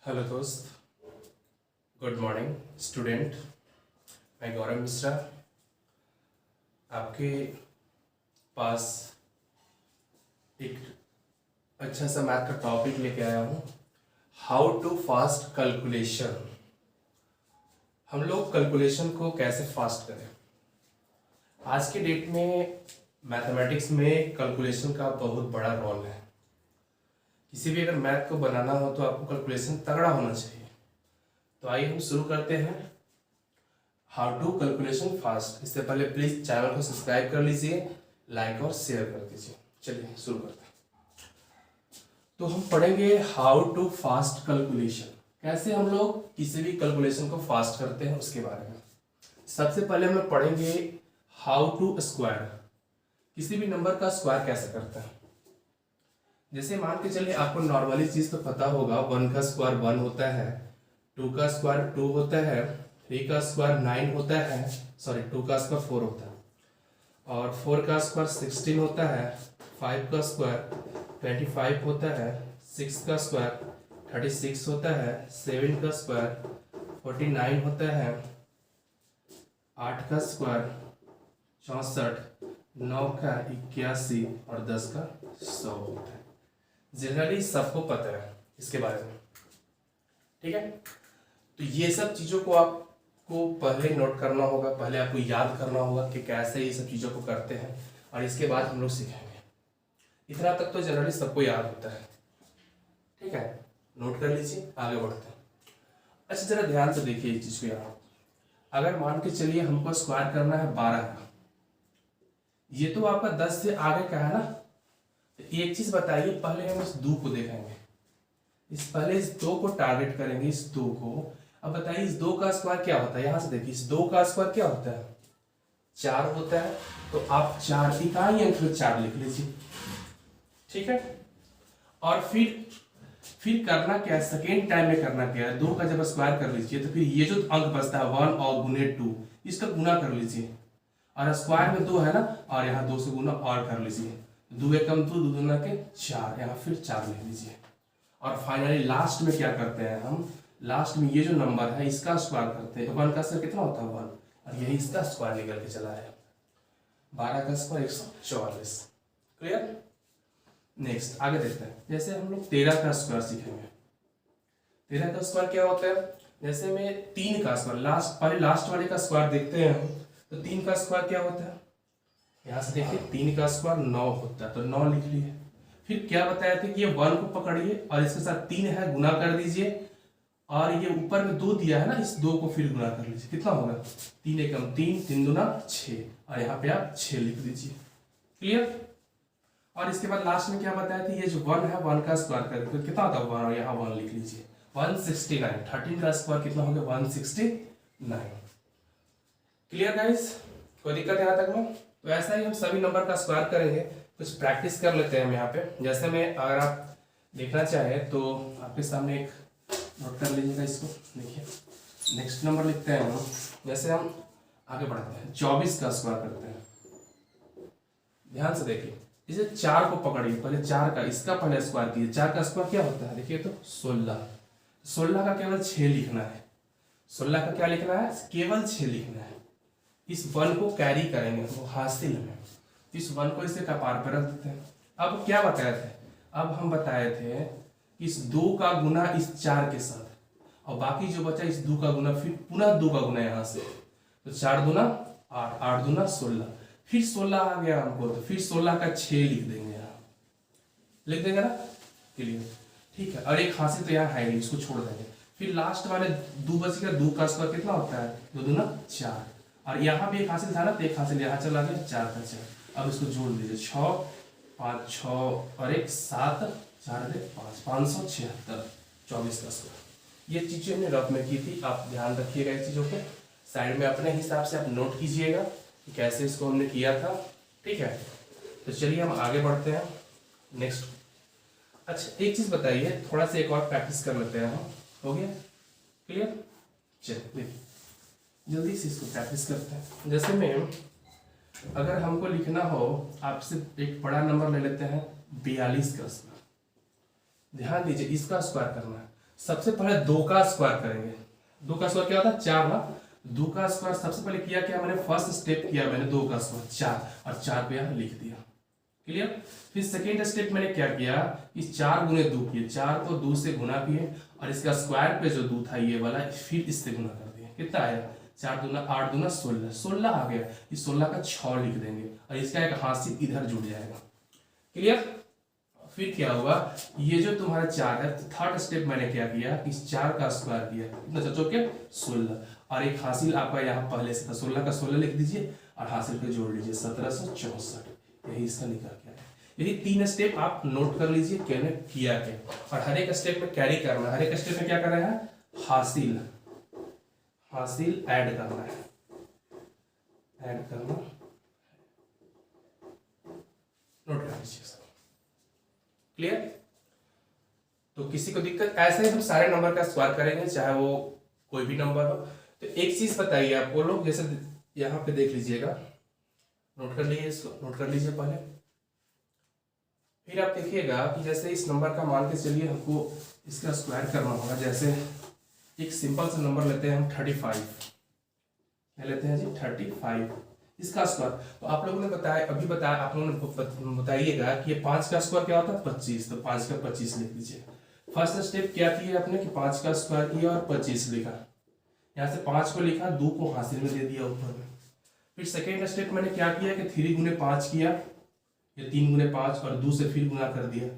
Hello दोस्त, good morning student. मैं गौरव मिश्रा आपके पास एक अच्छा सा मैथ का टॉपिक लेके आया हूँ। How to fast calculation. हम लोग कैलकुलेशन को कैसे फास्ट करें। आज के डेट में मैथमेटिक्स में कैलकुलेशन का बहुत बड़ा रोल है। किसी भी अगर मैथ को बनाना हो तो आपको कैलकुलेशन तगड़ा होना चाहिए। तो आइए हम शुरू करते हैं हाउ टू कैलकुलेशन फास्ट। इससे पहले प्लीज चैनल को सब्सक्राइब कर लीजिए, लाइक और शेयर कर दीजिए। चलिए शुरू करते हैं। तो हम पढ़ेंगे हाउ टू फास्ट कैलकुलेशन, कैसे हम लोग किसी भी कैलकुलेशन को फास्ट करते हैं उसके बारे में। सबसे पहले हम लोग पढ़ेंगे हाउ टू स्क्वायर, किसी भी नंबर का स्क्वायर कैसे करते हैं। जैसे मान के चलिए आपको नॉर्मली चीज तो पता होगा, 1 का स्क्वायर 1 होता है, 2 का स्क्वायर 2 होता है, 3 का स्क्वायर 9 होता है, 2 का स्क्वायर 4 होता है, और 4 का स्क्वायर 16 होता है, 5 का स्क्वायर 25 होता है, 6 का स्क्वायर 36 होता है, 7 का स्क्वायर 49 होता है, 8 का स्क्वायर 64, 9 का 81 और 10 का 100 होता है। जनरली सबको पता है इसके बारे में, ठीक है। तो ये सब चीज़ों को आपको पहले नोट करना होगा, पहले आपको याद करना होगा कि कैसे ये सब चीज़ों को करते हैं, और इसके बाद हम लोग सीखेंगे। इतना तक तो जनरली सबको याद होता है, ठीक है। नोट कर लीजिए, आगे बढ़ते हैं। अच्छा, जरा ध्यान से देखिए इस चीज़ को। यहाँ अगर मान के चलिए हमको स्क्वायर करना है 12 का, ये तो आपका 10 से आगे का है ना। एक चीज बताइए, पहले हम इस 2 को देखेंगे, पहले इस 2 को टारगेट करेंगे, इस 2 को। अब बताइए इस 2 का स्क्वायर क्या होता है। यहां से देखिए इस 2 का स्क्वायर क्या होता है, 4 होता है। तो आप 4 इकाई अंक में 4 लिख लीजिए, ठीक है। और फिर करना क्या है, सेकेंड टाइम में करना क्या है, 2 का जब स्क्वायर कर लीजिए तो फिर ये जो अंक बचता है 1 और गुने 2, इसका गुना कर लीजिए। और स्क्वायर में 2 है ना, और यहाँ 2 से गुना और कर लीजिए। 2 एकम 2, 2 दूना के 4, यहाँ फिर 4 लिख लीजिए। और फाइनली लास्ट में क्या करते हैं हम, लास्ट में ये जो नंबर है इसका स्क्वायर करते हैं। 1 का स्क्वायर कितना होता है 1, और यही इसका स्क्वायर निकल के चला है 12 का स्क्वायर 144। क्लियर। नेक्स्ट आगे देखते हैं। जैसे हम लोग 13 का स्क्वायर सीखेंगे। 13 का स्क्वायर क्या होता है, जैसे में 3 का स्क्वायर, पहले लास्ट वाले का स्क्वायर देखते हैं हम। तो 3 का स्क्वायर क्या होता है, यहाँ से देखिए 3 का स्क्वायर 9 होता है, तो 9 लिख लिए। फिर क्या बताया था कि ये 1 को पकड़िए और इसके साथ 3 है, गुना कर दीजिए। और ये ऊपर में 2 दिया है ना, इस 2 को फिर गुना कर लीजिए। कितना होगा, 3 एकम 3, 3 दूना 6, और यहाँ पे आप 6 लिख दीजिए। क्लियर। और इसके बाद लास्ट में क्या बताया था, ये जो 1 है 1 का स्क्वायर करके कितना होता है 1, और यहाँ 1 लिख लीजिए। 169, 13 का स्क्वायर कितना हो गया 169। क्लियर गाइस, कोई दिक्कत है यहाँ तक में। तो ऐसा ही हम सभी नंबर का स्क्वायर करेंगे। कुछ प्रैक्टिस कर लेते हैं हम यहाँ पे। जैसे में अगर आप देखना चाहें तो आपके सामने एक नोट कर लीजिएगा इसको। देखिए नेक्स्ट नंबर लिखते हैं हम। जैसे हम आगे बढ़ते हैं, 24 का स्क्वायर करते हैं। ध्यान से देखिए, इसे 4 को पकड़िए, पहले 4 का, इसका पहले स्क्वायर कीजिए। 4 का स्क्वायर क्या होता है, देखिए तो 16। 16 का केवल 6 लिखना है। 16 का क्या लिखना है, केवल 6 लिखना है। इस 1 को कैरी करेंगे वो हासिल में, इस 1 को इसे कपार पर रख देते हैं। अब क्या बताए थे, अब हम बताए थे कि इस 2 का गुना इस 4 के साथ, और बाकी जो बचा इस 2 का गुना, फिर पुनः 2 का गुना यहाँ से। तो 4 दूना 8, 8 दूना 16, फिर 16 आ गया हमको, तो फिर 16 का 6 लिख देंगे यहाँ, लिख देंगे ना। क्लियर, ठीक है। और एक हासिल तो यहाँ है नहीं, इसको छोड़ देंगे। फिर लास्ट वाले 2 बच गया, 2 का स्क्वायर कितना होता है 2 दूना 4, और यहाँ भी एक हासिल था ना, तो एक हासिल यहाँ चला गया, 4 का 4। अब इसको जोड़ दीजिए, 6 5 6 और 1 7 4 5, 576, 24 का स्क्वायर। ये चीजें हमने रफ में की थी, आप ध्यान रखिएगा इस चीजों को। साइड में अपने हिसाब से आप नोट कीजिएगा कि कैसे इसको हमने किया था, ठीक है। तो चलिए हम आगे बढ़ते हैं नेक्स्ट। अच्छा एक चीज बताइए, थोड़ा सा एक और प्रैक्टिस कर लेते हैं हम। हो गया क्लियर। चलिए जल्दी से इसको प्रैक्टिस करते हैं। जैसे में अगर हमको लिखना हो, आपसे एक बड़ा नंबर ले लेते हैं 42 का स्क्वायर। ध्यान दीजिए, इसका स्क्वायर करना है। सबसे पहले 2 का स्क्वायर करेंगे। 2 का स्क्वायर क्या होता है? 4 ना। 2 का स्क्वायर सबसे पहले किया क्या मैंने? फर्स्ट स्टेप किया मैंने 2 का स्क्वायर 4, और 4 पे यहाँ लिख दिया। क्लियर? फिर सेकेंड स्टेप मैंने क्या किया कि 4 गुने 2 किए, 4 को 2 से गुना किए, और इसका स्क्वायर पे जो 2 था ये वाला फिर इससे गुना कर दिया। कितना आया? 4 दूना 8 दूना 16, 16 आ गया। इस 16 का 6 लिख देंगे, और इसका एक हासिल इधर जुड़ जाएगा। क्लियर? फिर क्या हुआ, ये जो तुम्हारा 4 है, तो थर्ड स्टेप मैंने क्या किया कि 4 का स्क्वायर किया, कितना चचो के 16, और एक हासिल आपका यहाँ पहले से था 16 का 16 लिख दीजिए, और हासिल पे जोड़ लीजिए 1764। यही इसका निकल गया है। यही 3 स्टेप आप नोट कर लीजिए कहने किया क्या, और हर एक स्टेप में कैरी करना। हर एक स्टेप में क्या करना है? हासिल ऐड करना है, ऐड करना, नोट कर लीजिए सब। क्लियर? तो किसी को दिक्कत? ऐसे ही हम सारे नंबर का स्क्वायर करेंगे, चाहे वो कोई भी नंबर हो। तो एक चीज बताइए आपको लोग, जैसे यहाँ पे देख लीजिएगा, नोट कर लीजिए, इसको नोट कर लीजिए पहले। फिर आप देखिएगा कि जैसे इस नंबर का मान के चलिए हमको इसका स्क्वायर करना होगा। जैसे एक सिंपल सा नंबर लेते हैं हम 35, क्या लेते हैं जी? 35, इसका स्क्वायर। तो आप लोगों ने बताया, अभी बताया, आप लोगों ने बताइएगा कि ये 5 का स्क्वायर क्या होता है? 25, तो 5 का 25 लिख दीजिए। फर्स्ट स्टेप क्या किया आपने कि 5 का स्क्वायर किया और 25 लिखा, यहाँ से 5 को लिखा, 2 को हासिल में दे दिया ऊपर में। फिर सेकेंड स्टेप मैंने क्या किया कि 3 गुने 5 किया, ये 3 गुने 5, और 2 से फिर गुना कर दिया,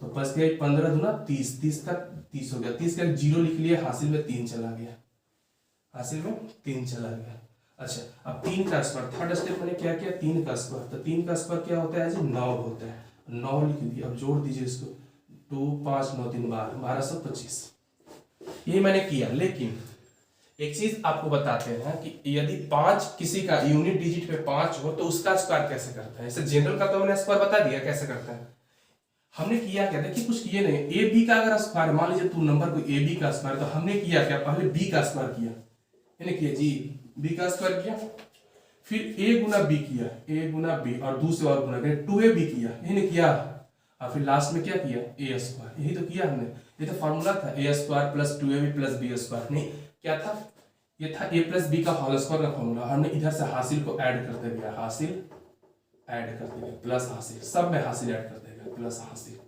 तो बस गया 15 दूना 30, 30 का 30 हो गया, 30 का 0 लिख लिया, हासिल में 3 चला गया, हासिल में 3 चला गया। अच्छा, अब 3 का स्क्वायर, थर्ड स्टेप मैंने क्या किया? 3 का स्क्वायर, तो 3 का स्क्वायर क्या होता है जी? 9 होता है, 9 लिख दिया। अब जोड़ दीजिए इसको, 2 5 9 3 12, 1225। यही मैंने किया। लेकिन एक चीज आपको बताते हैं कि यदि 5 किसी का यूनिट डिजिट पे 5 हो तो उसका स्क्वायर कैसे करते हैं। जैसे जनरल का तो मैंने स्क्वायर बता दिया कैसे करते हैं। हमने किया क्या? देखिए कुछ किए नहीं। ए बी का अगर स्क्वायर, मान लीजिए तू नंबर को ए बी का स्क्वायर, तो हमने किया क्या? पहले बी का स्क्वायर किया, यानी किया जी बी का स्क्वायर किया, फिर ए गुना बी किया, ए गुना बी, और दूसरे और गुना किया, 2ab किया, यही किया, और फिर लास्ट में क्या किया? A square. यही तो किया हमने, ये तो फॉर्मूला था, A square plus 2ab plus B square. नहीं, क्या था? ये था ए प्लस बी का होल स्क्वायर का फॉर्मूला। हमने इधर से हासिल को ऐड करते गया, हासिल ऐड करते गए, प्लस हासिल, सब में हासिल ऐड करते गए, प्लस हासिल।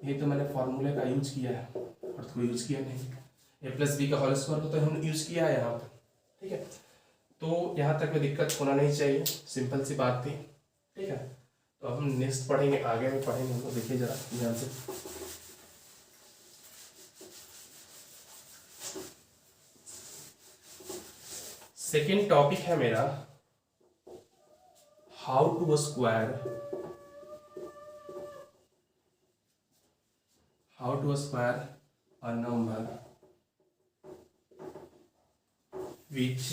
यही तो मैंने फॉर्मूले का यूज किया है, और तो यूज किया नहीं। ए प्लस बी का होल स्क्वायर को तो हमने यूज किया है यहाँ पे, ठीक है। तो यहाँ तक में दिक्कत होना नहीं चाहिए, सिंपल सी बात थी, ठीक है। तो अब हम नेक्स्ट पढ़ेंगे, आगे में पढ़ेंगे, हमको देखिए जरा ध्यान से। सेकेंड टॉपिक है मेरा how to square, how to square a number which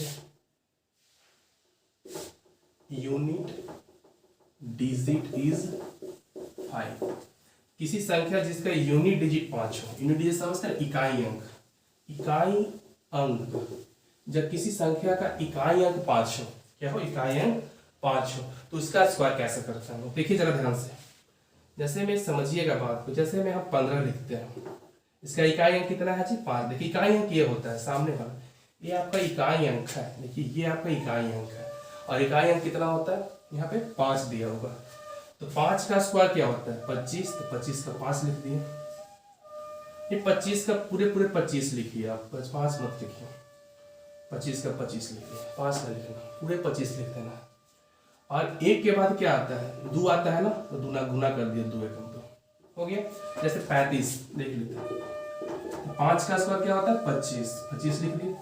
unit digit is 5। किसी संख्या जिसका यूनिट डिजिट 5 हो, यूनिट डिजिट समझते हैं? इकाई अंक, इकाई अंक। जब किसी संख्या का इकाई अंक 5 हो, क्या हो? इकाई अंक 5 हो, तो उसका स्क्वायर कैसे करते हैं? देखिए जरा ध्यान से, जैसे में समझिएगा बात को। जैसे में हम 15 लिखते हैं, इसका इकाई अंक कितना है जी? 5। देखिए इकाई अंक ये होता है, सामने वाला ये आपका इकाई अंक है। देखिए ये आपका इकाई अंक है, और इकाई अंक कितना होता है? यहाँ पे 5 दिया होगा। तो 5 का स्क्वायर क्या होता है? 25, तो 25 का 5 लिख दिए। ये 25 का पूरे 25 लिखिए आप, 5 मत लिखिए, 25 का 25 लिखिए, 5 का लिखना, पूरे 25 लिख देना। और एक के बाद क्या आता है? 2 आता है ना, तो दूना गुना कर दिया, 2 एकम 2 हो गया। जैसे 35 देख लेते हैं, तो 5 का स्क्वायर क्या होता है? 25, 25 लिख दिए।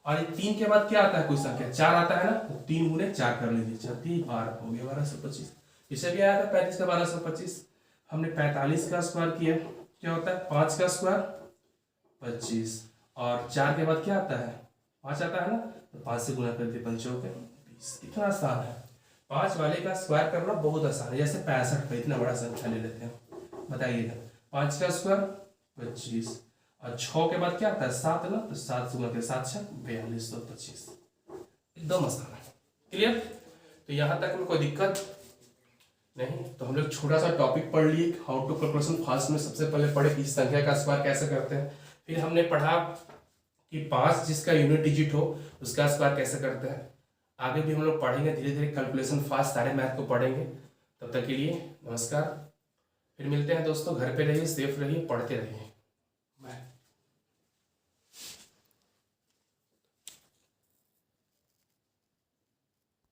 और 3 के बाद क्या आता है? कोई संख्या 4 आता है ना, तो 3 गुने 4 कर लीजिए, 4 12 हो गया 1225। इसे भी आया था 35 का 1225। हमने 45 का स्क्वायर किया, क्या होता है? 5 का स्क्वायर 25, और 4 के बाद क्या आता है? 5 आता है ना, तो 5 से गुना कर दिए, 5 के 20। कितना आसान है, 5 वाले का स्क्वायर करना बहुत आसान है। जैसे 65 का इतना बड़ा संख्या ले लेते हैं, बताइएगा 5 का स्क्वायर 25, और 6 के बाद क्या आता है? 7 ना, तो 7 से गुना कर 7 6 4225, एकदम आसान है। क्लियर? तो यहाँ तक में कोई दिक्कत नहीं, तो हम लोग छोटा सा टॉपिक पढ़ लिए, हाउ टू कैलकुलेशन फास्ट में सबसे पहले पढ़े कि संख्या का स्क्वायर कैसे करते हैं। फिर हमने पढ़ा कि 5 जिसका यूनिट डिजिट हो उसका स्क्वायर कैसे करते हैं। आगे भी हम लोग पढ़ेंगे धीरे धीरे कैलकुलेशन फास्ट, सारे मैथ को पढ़ेंगे। तब तक के लिए नमस्कार, फिर मिलते हैं दोस्तों। घर पे रहिए, सेफ रहिए, पढ़ते रहिए।